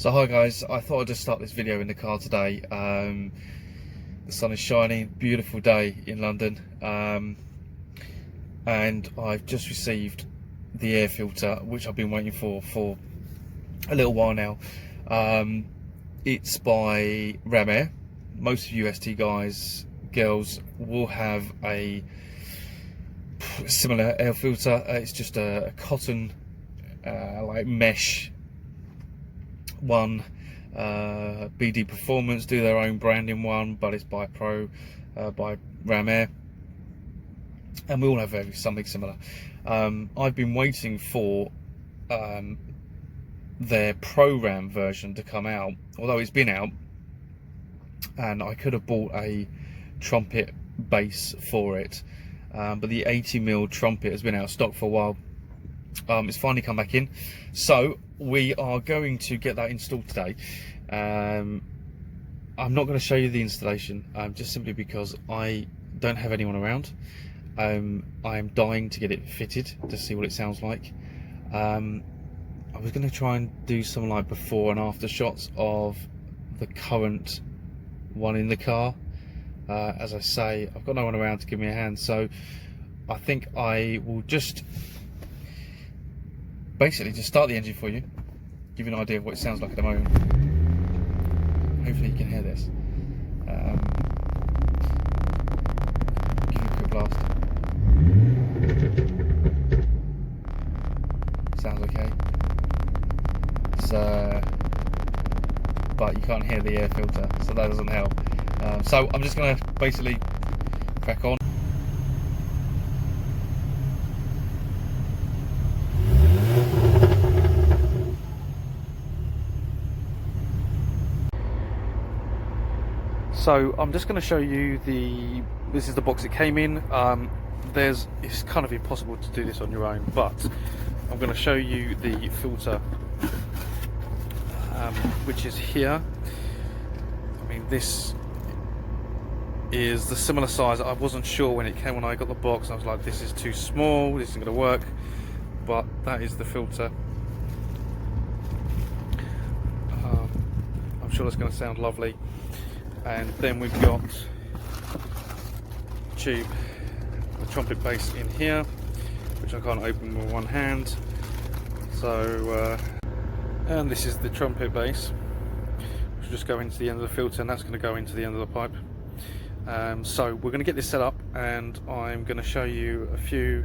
So hi guys, I thought I'd just start this video in the car today. The sun is shining, beautiful day in London, and I've just received the air filter which I've been waiting for a little while now. It's by Ramair. Most of you ST guys, girls will have a similar air filter. It's just a cotton like mesh one. BD Performance do their own branding one, but it's by Ramair, and we all have something similar. I've been waiting for their PRORAM version to come out, although it's been out, and I could have bought a trumpet base for it, but the 80mm trumpet has been out of stock for a while. It's finally come back in, so we are going to get that installed today. I'm not going to show you the installation, just simply because I don't have anyone around. I am dying to get it fitted to see what it sounds like. I was going to try and do some like before and after shots of the current one in the car. As I say, I've got no one around to give me a hand, so I think I will just basically just start the engine for you, give you an idea of what it sounds like at the moment. Hopefully you can hear this. Give it a quick blast. Sounds okay. But you can't hear the air filter, so that doesn't help. So I'm just going to basically crack on. So I'm just going to show you this is the box it came in. It's kind of impossible to do this on your own, but I'm going to show you the filter, which is here. I mean, this is the similar size. I wasn't sure when I got the box. I was like, this is too small, this isn't going to work, but that is the filter. I'm sure it's going to sound lovely. And then we've got tube, the trumpet base in here, which I can't open with one hand. So, and this is the trumpet base, which will just go into the end of the filter, and that's going to go into the end of the pipe. So we're going to get this set up, and I'm going to show you a few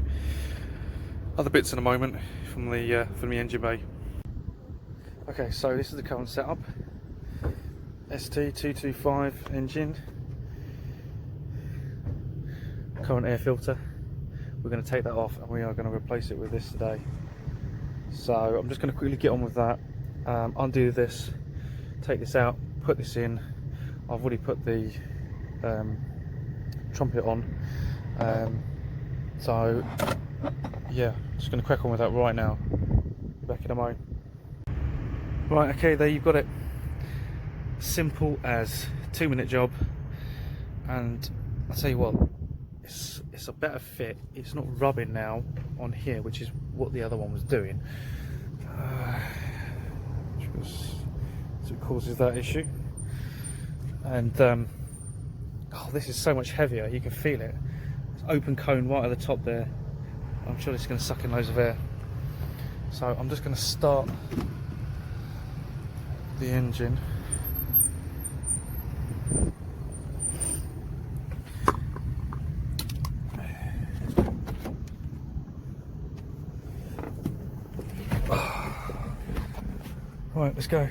other bits in a moment from the engine bay. Okay, so this is the current setup. ST225 engine, current air filter. We're going to take that off and we are going to replace it with this today. So I'm just going to quickly get on with that, undo this, take this out, put this in. I've already put the trumpet on, so yeah, just going to crack on with that right now. Be back in a moment. Right, okay, there you've got it. Simple as 2-minute job, and I'll tell you what, it's a better fit. It's not rubbing now on here, which is what the other one was doing, so it causes that issue. And oh, this is so much heavier, you can feel it. It's open cone right at the top there. I'm sure it's going to suck in loads of air. So I'm just going to start the engine. Right, let's go.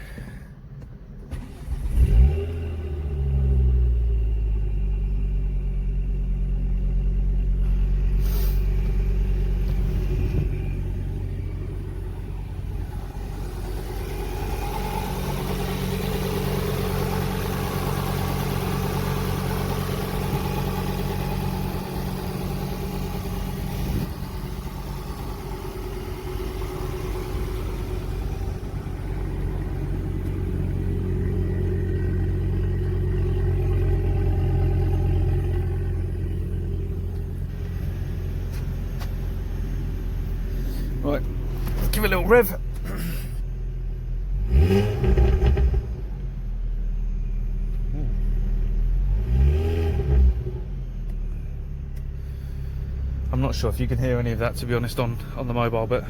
Right, give it a little rev. I'm not sure if you can hear any of that, to be honest, on the mobile, but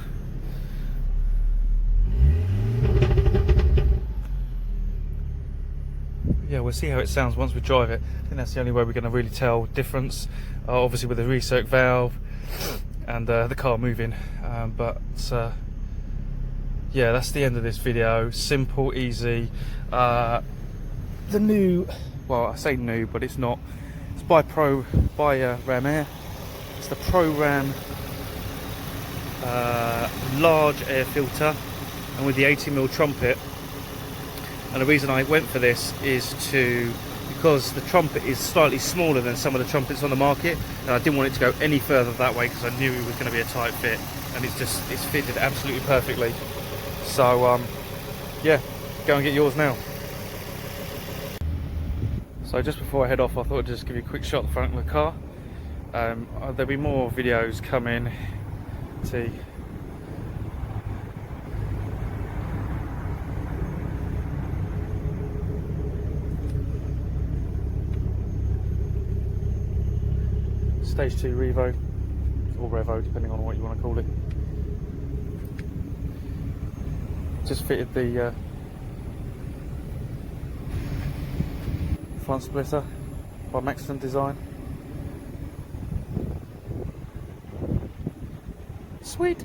yeah, we'll see how it sounds once we drive it. I think that's the only way we're going to really tell difference, obviously with the recirc valve and the car moving. Yeah, that's the end of this video. Simple, easy. The new, well, I say new, but it's not. It's by Ramair. It's the PRORAM large air filter, and with the 80mm trumpet. And the reason I went for this is because the trumpet is slightly smaller than some of the trumpets on the market, and I didn't want it to go any further that way because I knew it was going to be a tight fit, and it's fitted absolutely perfectly. So yeah, go and get yours now. So just before I head off, I thought I'd just give you a quick shot of the front of the car. There'll be more videos coming. See. Stage 2 Revo, or Revo, depending on what you want to call it. Just fitted the front splitter by Maxton Design. Sweet!